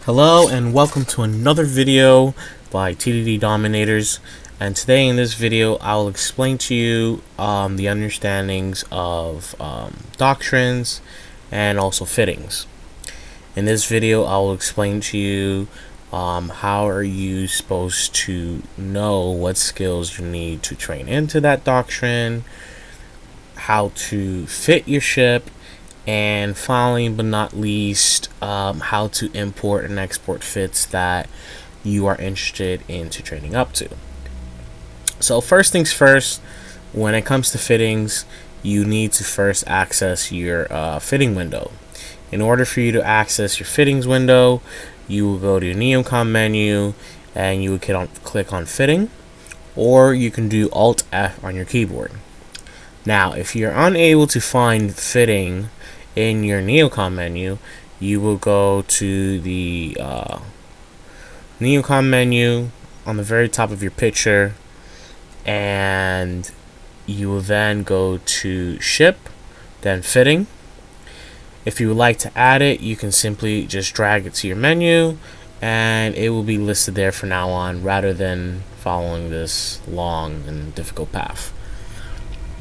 Hello and welcome to another video by TDD Dominators, and today in this video I will explain to you the understandings of doctrines and also fittings. In this video I will explain to you how are you supposed to know what skills you need to train into that doctrine, how to fit your ship, and finally but not least, how to import and export fits that you are interested into training up to. So first things first, when it comes to fittings, you need to first access your fitting window. In order for you to access your fittings window, you will go to your Neocom menu and you will click on fitting, or you can do Alt F on your keyboard. Now if you're unable to find fitting in your Neocom menu, you will go to the Neocom menu on the very top of your picture, and you will then go to ship, then fitting. If you would like to add it, you can simply just drag it to your menu and it will be listed there from now on, rather than following this long and difficult path.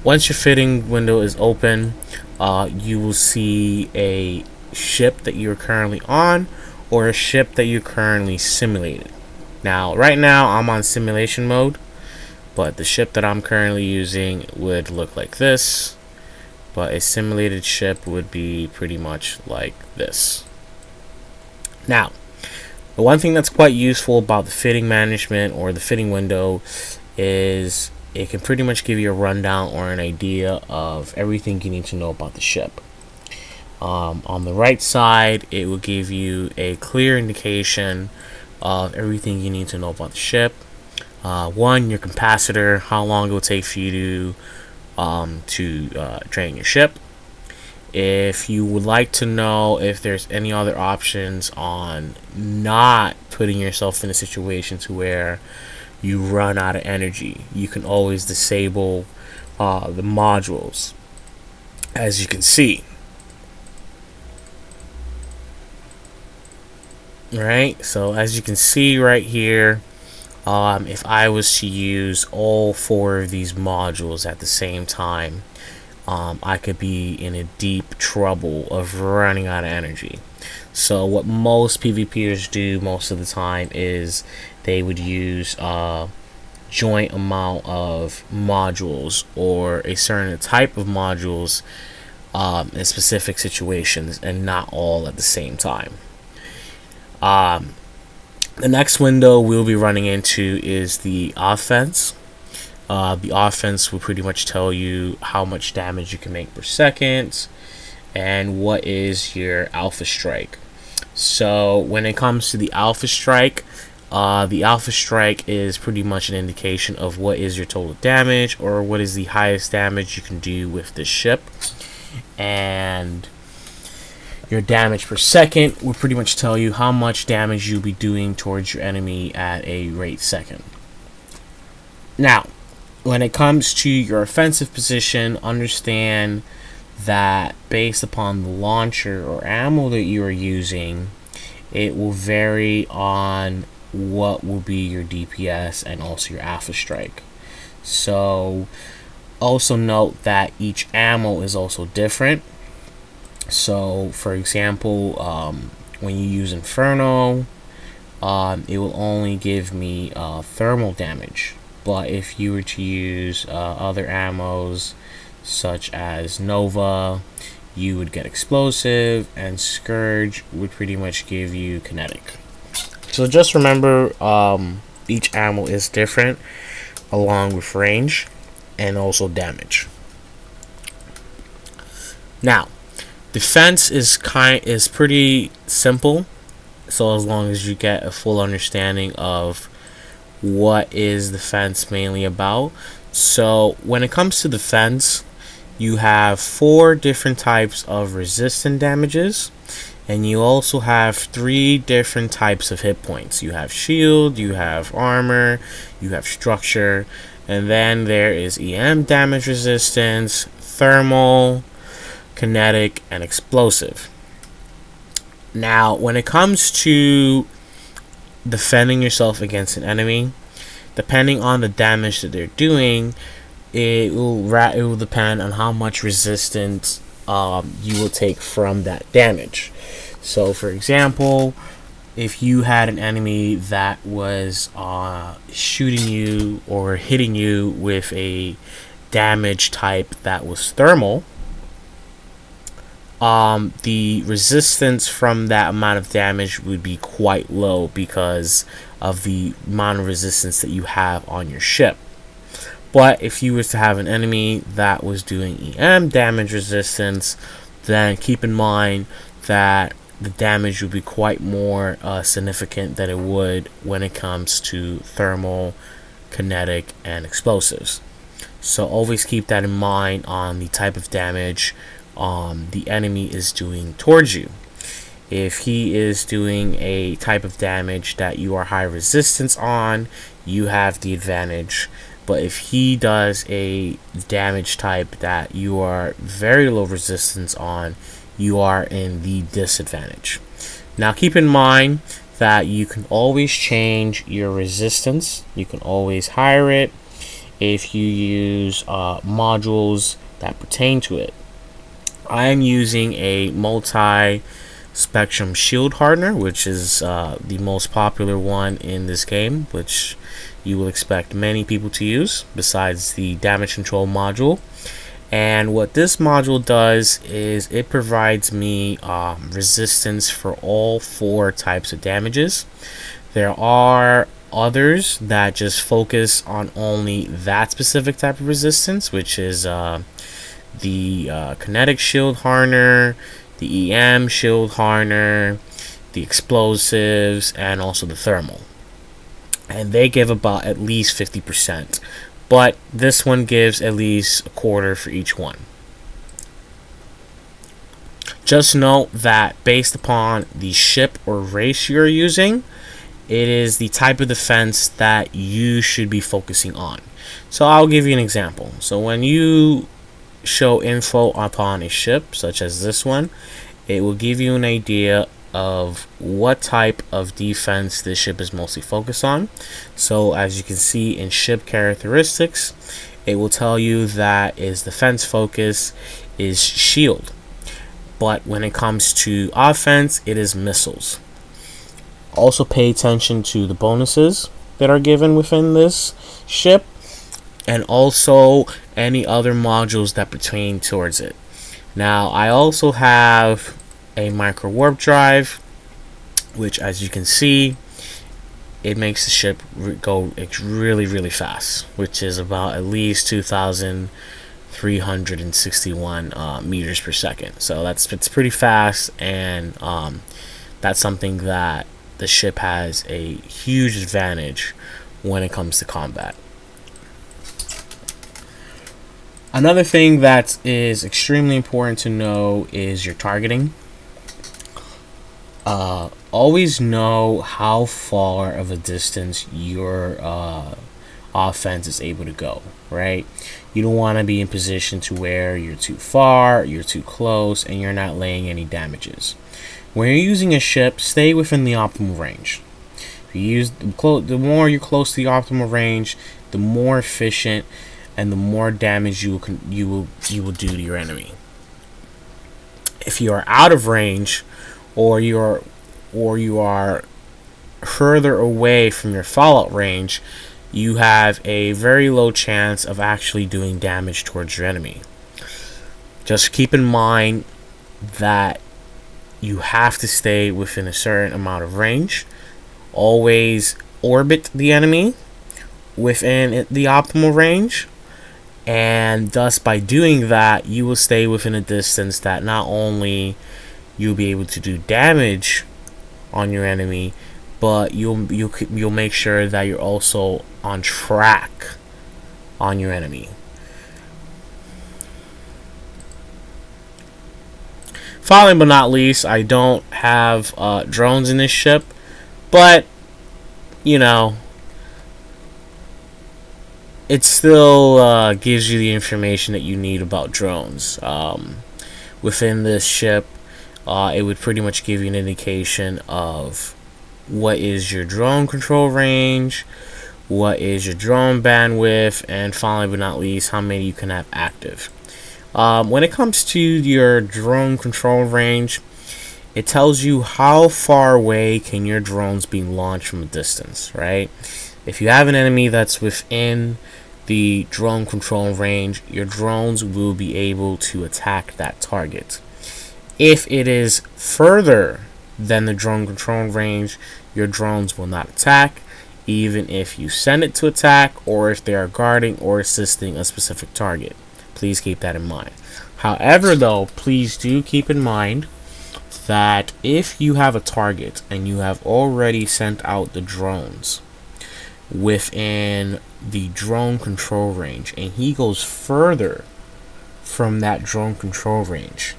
Once your fitting window is open, you will see a ship that you're currently on or a ship that you currently simulated. Now, right now I'm on simulation mode, but the ship that I'm currently using would look like this, but a simulated ship would be pretty much like this. Now, the one thing that's quite useful about the fitting management or the fitting window is it can pretty much give you a rundown or an idea of everything you need to know about the ship. On the right side, it will give you a clear indication of everything you need to know about the ship. One, your capacitor, how long it will take for you to train your ship. If you would like to know if there's any other options on not putting yourself in a situation to where you run out of energy, you can always disable the modules, as you can see. Right, so as you can see right here, if I was to use all 4 of these modules at the same time, I could be in a deep trouble of running out of energy. So what most PvPers do most of the time is they would use a joint amount of modules or a certain type of modules in specific situations, and not all at the same time. The next window we'll be running into is the offense. The offense will pretty much tell you how much damage you can make per second and what is your alpha strike. So when it comes to the alpha strike is pretty much an indication of what is your total damage, or what is the highest damage you can do with this ship. And your damage per second will pretty much tell you how much damage you'll be doing towards your enemy at a rate second. Now, when it comes to your offensive position, understand that based upon the launcher or ammo that you are using, it will vary on what will be your DPS and also your alpha strike. So also note that each ammo is also different. So for example, when you use Inferno, it will only give me thermal damage, but if you were to use other ammos such as Nova, you would get explosive, and Scourge would pretty much give you kinetic. So just remember, each ammo is different along with range and also damage. Now, defense is pretty simple, so as long as you get a full understanding of what is defense mainly about. So when it comes to defense, you have 4 different types of resistant damages, and you also have 3 different types of hit points. You have shield, you have armor, you have structure, and then there is EM damage resistance, thermal, kinetic, and explosive. Now, when it comes to defending yourself against an enemy, depending on the damage that they're doing, it will depend on how much resistance you will take from that damage. So, for example, if you had an enemy that was shooting you or hitting you with a damage type that was thermal, the resistance from that amount of damage would be quite low because of the amount of resistance that you have on your ship. But if you was to have an enemy that was doing EM damage resistance, then keep in mind that the damage would be quite more significant than it would when it comes to thermal, kinetic, and explosives. So always keep that in mind on the type of damage the enemy is doing towards you. If he is doing a type of damage that you are high resistance on, you have the advantage. But if he does a damage type that you are very low resistance on, you are in the disadvantage. Now keep in mind that you can always change your resistance. You can always higher it if you use modules that pertain to it. I am using a multi-spectrum shield hardener, which is the most popular one in this game, which you will expect many people to use besides the damage control module. And what this module does is it provides me resistance for all 4 types of damages. There are others that just focus on only that specific type of resistance, which is the kinetic shield hardener, the EM shield hardener, the explosives, and also the thermal. And they give about at least 50%. But this one gives at least a quarter for each one. Just note that based upon the ship or race you're using, it is the type of defense that you should be focusing on. So I'll give you an example. So when you show info upon a ship, such as this one, it will give you an idea of what type of defense this ship is mostly focused on. So as you can see in ship characteristics, it will tell you that its defense focus is shield, but when it comes to offense, it is missiles. Also pay attention to the bonuses that are given within this ship, and also any other modules that pertain towards it. Now I also have a micro warp drive, which as you can see, it makes the ship go really fast, which is about at least 2,361 meters per second. So it's pretty fast, and that's something that the ship has a huge advantage when it comes to combat. Another thing that is extremely important to know is your targeting. Always know how far of a distance your offense is able to go, right? You don't want to be in position to where you're too far, you're too close, and you're not laying any damages. When you're using a ship, stay within the optimal range. If you use the more you're close to the optimal range, the more efficient and the more damage you will do to your enemy. If you are out of range, or you are further away from your fallout range, you have a very low chance of actually doing damage towards your enemy. Just keep in mind that you have to stay within a certain amount of range. Always orbit the enemy within the optimal range, and thus by doing that, you will stay within a distance that not only you'll be able to do damage on your enemy, but you'll make sure that you're also on track on your enemy. Finally but not least, I don't have drones in this ship, but you know, it still gives you the information that you need about drones. Within this ship, it would pretty much give you an indication of what is your drone control range, what is your drone bandwidth, and finally but not least, how many you can have active. When it comes to your drone control range, it tells you how far away can your drones be launched from a distance, right? If you have an enemy that's within the drone control range, your drones will be able to attack that target. If it is further than the drone control range, your drones will not attack, even if you send it to attack or if they are guarding or assisting a specific target. Please keep that in mind. However, though, please do keep in mind that if you have a target and you have already sent out the drones within the drone control range and he goes further from that drone control range,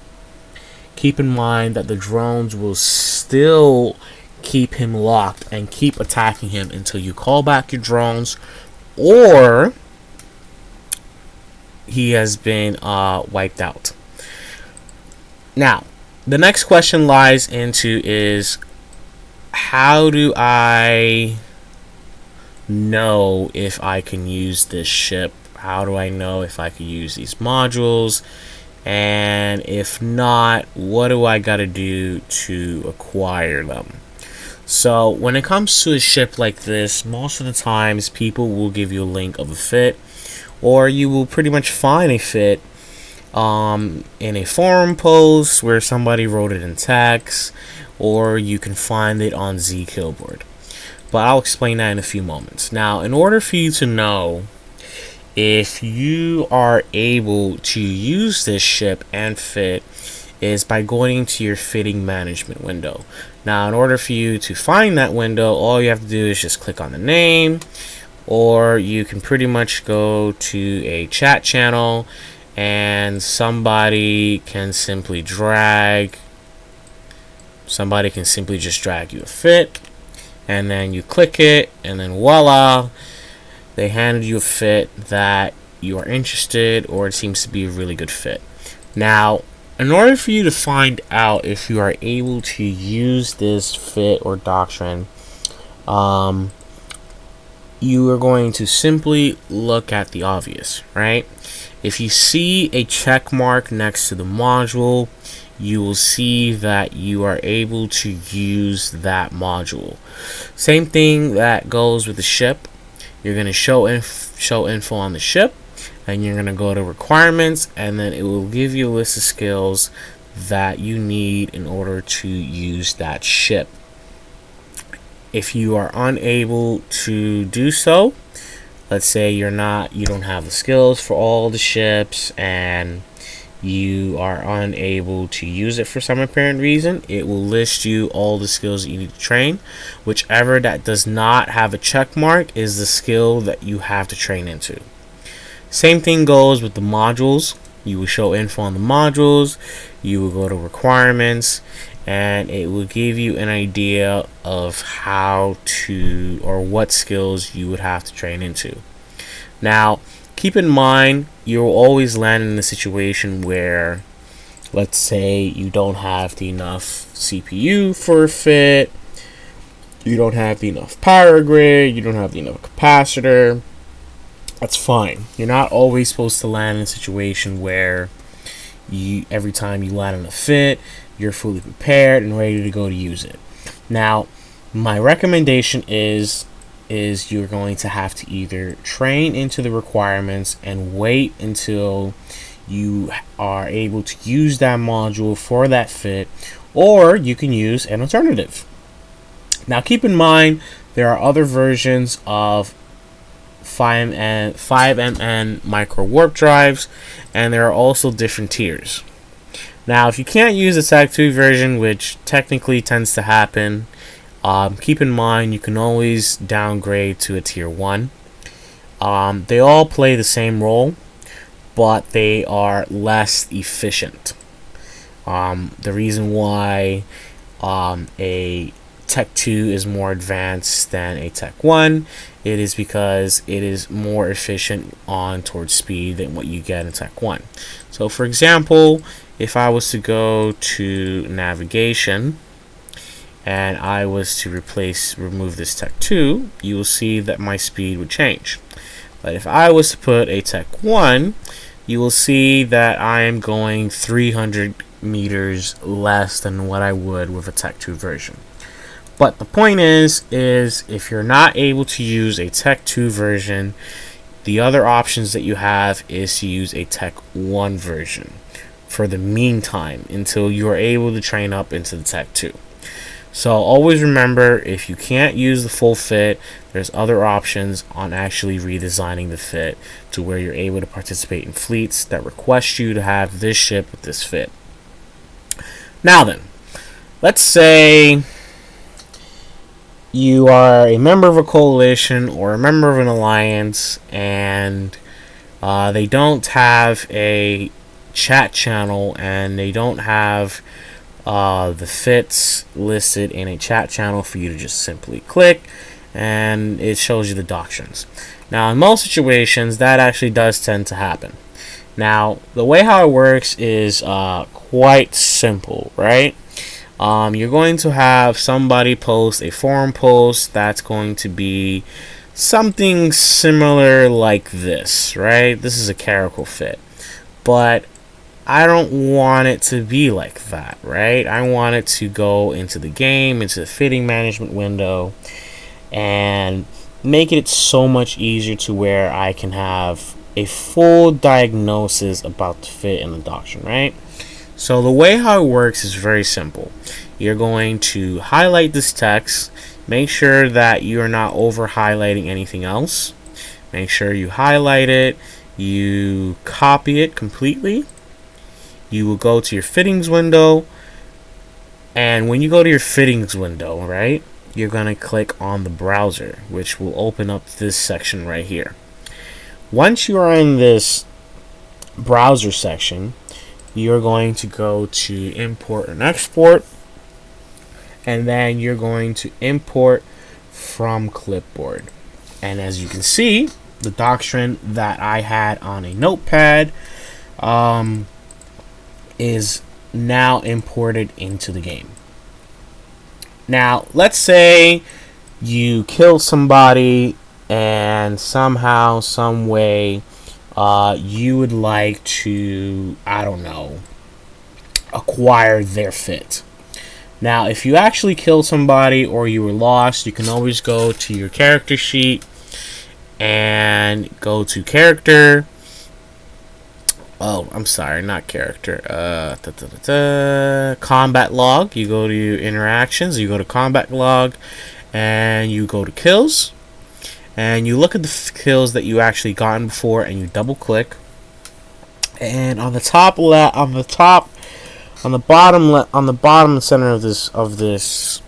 keep in mind that the drones will still keep him locked and keep attacking him until you call back your drones or he has been wiped out. Now, the next question lies into is, how do I know if I can use this ship? How do I know if I can use these modules? And if not, what do I gotta do to acquire them? So when it comes to a ship like this, most of the times people will give you a link of a fit, or you will pretty much find a fit in a forum post where somebody wrote it in text, or you can find it on Zkillboard. But I'll explain that in a few moments. Now, in order for you to know if you are able to use this ship and fit is by going to your fitting management window. Now, in order for you to find that window, all you have to do is just click on the name, or you can pretty much go to a chat channel and somebody can simply just drag you a fit, and then you click it, and then voila, they handed you a fit that you are interested, or it seems to be a really good fit. Now, in order for you to find out if you are able to use this fit or doctrine, you are going to simply look at the obvious, right? If you see a check mark next to the module, you will see that you are able to use that module. Same thing that goes with the ship. You're going to show info on the ship, and you're going to go to requirements, and then it will give you a list of skills that you need in order to use that ship. If you are unable to do so, let's say you don't have the skills for all the ships and you are unable to use it for some apparent reason, it will list you all the skills that you need to train. Whichever that does not have a check mark is the skill that you have to train into. Same thing goes with the modules. You will show info on the modules, you will go to requirements, and it will give you an idea of how to or what skills you would have to train into. Now, keep in mind, you'll always land in a situation where, let's say, you don't have enough CPU for a fit, you don't have enough power grid, you don't have enough capacitor. That's fine. You're not always supposed to land in a situation where every time you land in a fit, you're fully prepared and ready to go to use it. Now, my recommendation is you're going to have to either train into the requirements and wait until you are able to use that module for that fit, or you can use an alternative. Now, keep in mind, there are other versions of 5MN micro warp drives, and there are also different tiers. Now, if you can't use the Tech 2 version, which technically tends to happen, keep in mind you can always downgrade to a tier 1. They all play the same role, but they are less efficient. The reason why a Tech 2 is more advanced than a Tech 1, it is because it is more efficient on towards speed than what you get in Tech 1. So for example, if I was to go to navigation and I was to remove this tech 2, you will see that my speed would change. But if I was to put a tech 1, you will see that I am going 300 meters less than what I would with a tech 2 version. But the point is if you're not able to use a tech 2 version, the other options that you have is to use a tech 1 version for the meantime until you are able to train up into the tech 2. So always remember, if you can't use the full fit, there's other options on actually redesigning the fit to where you're able to participate in fleets that request you to have this ship with this fit. Now then, let's say you are a member of a coalition or a member of an alliance and they don't have a chat channel and they don't have the fits listed in a chat channel for you to just simply click and it shows you the doctrines. Now in most situations that actually does tend to happen. Now the way how it works is quite simple, right? You're going to have somebody post a forum post that's going to be something similar like this, right? This is a caracal fit, but I don't want it to be like that, right? I want it to go into the game, into the fitting management window, and make it so much easier to where I can have a full diagnosis about the fit and the doctrine, right? So the way how it works is very simple. You're going to highlight this text, make sure that you're not over highlighting anything else. Make sure you highlight it, you copy it completely. You will go to your fittings window, and when you go to your fittings window, right, you're going to click on the browser, which will open up this section right here. Once you are in this browser section, you're going to go to import and export, and then you're going to import from clipboard. And as you can see, the doctrine that I had on a notepad is now imported into the game. Now let's say you kill somebody and somehow, some way you would like to, I don't know, acquire their fit. Now if you actually killed somebody or you were lost, you can always go to your character sheet and go to character. Oh, I'm sorry, not character. Combat log. You go to your interactions, you go to combat log, and you go to kills, and you look at the kills that you actually gotten before, and you double click. And on the top left, on the bottom center of this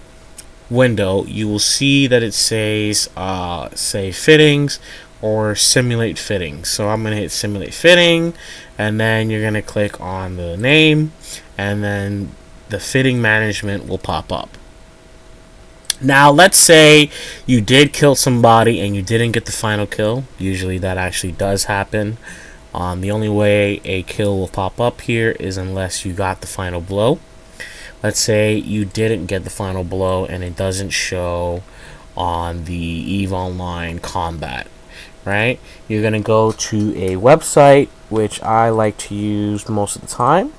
window, you will see that it says say fittings or simulate fitting. So I'm going to hit simulate fitting, and then you're going to click on the name, and then the fitting management will pop up. Now let's say you did kill somebody and you didn't get the final kill. Usually that actually does happen. The only way a kill will pop up here is unless you got the final blow. Let's say you didn't get the final blow and it doesn't show on the EVE Online combat, right? You're going to go to a website which I like to use most of the time,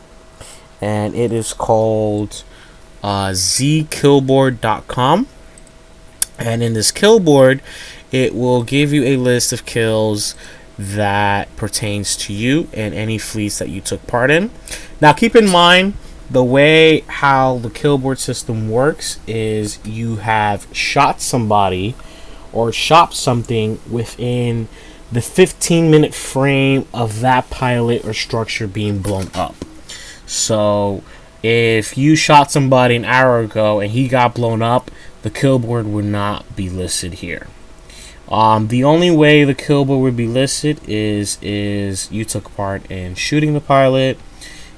and it is called zkillboard.com. And in this killboard, it will give you a list of kills that pertains to you and any fleets that you took part in. Now keep in mind, the way how the killboard system works is you have shot somebody or shot something within the 15-minute frame of that pilot or structure being blown up. So if you shot somebody an hour ago and he got blown up, the killboard would not be listed here. The only way the killboard would be listed is you took part in shooting the pilot,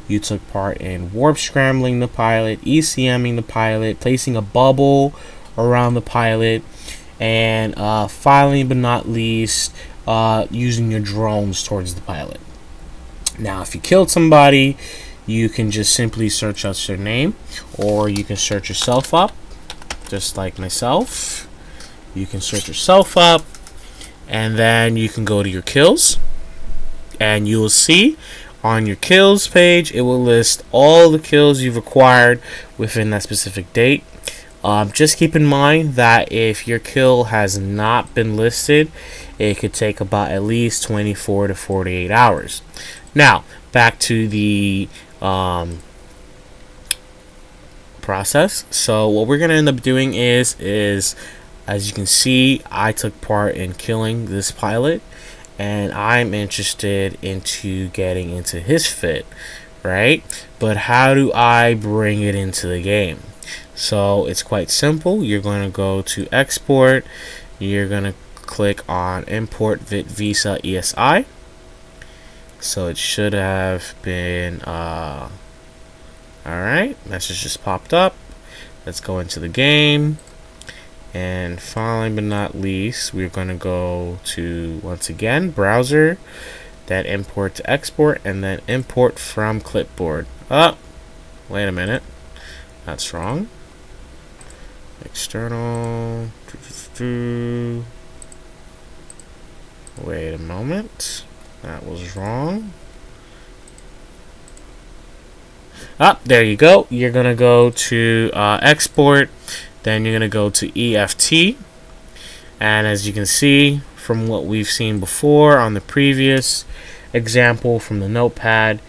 you took part in warp scrambling the pilot, ECMing the pilot, placing a bubble around the pilot, and finally but not least, using your drones towards the pilot. Now if you killed somebody, you can just simply search out your name, or you can search yourself up, just like myself. You can search yourself up, and then you can go to your kills, and you will see on your kills page it will list all the kills you've acquired within that specific date. Just keep in mind that if your kill has not been listed, it could take about at least 24 to 48 hours. Now, back to the process. So what we're going to end up doing is as you can see, I took part in killing this pilot, and I'm interested into getting into his fit, right? But how do I bring it into the game? So it's quite simple. You're going to go to export. You're going to click on import visa ESI. So it should have been all right, message just popped up. Let's go into the game. And finally but not least, we're going to go to, once again, browser, then import to export, and then import from clipboard. Oh, wait a minute, that's wrong. External. Wait a moment, that was wrong. There you go. You're gonna go to export, then you're gonna go to EFT, and as you can see from what we've seen before on the previous example from the notepad,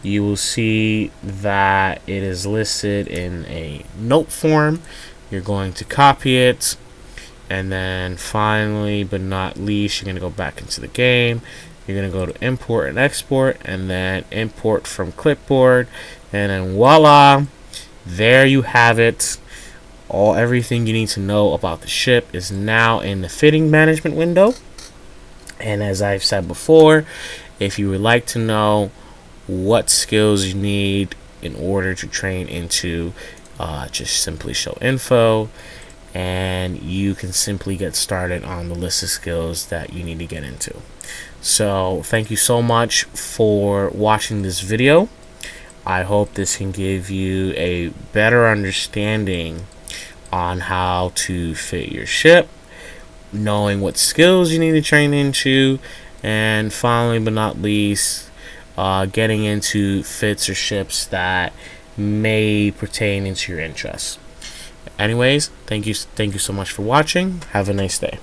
you will see that it is listed in a note form. You're going to copy it, and then finally but not least, you're going to go back into the game. You're going to go to import and export, and then import from clipboard, and then voila, there you have it. Everything you need to know about the ship is now in the fitting management window. And as I've said before, if you would like to know what skills you need in order to train into, just simply show info, and you can simply get started on the list of skills that you need to get into. So thank you so much for watching this video. I hope this can give you a better understanding on how to fit your ship, knowing what skills you need to train into, and finally but not least, getting into fits or ships that may pertain into your interests. Anyways, thank you so much for watching. Have a nice day.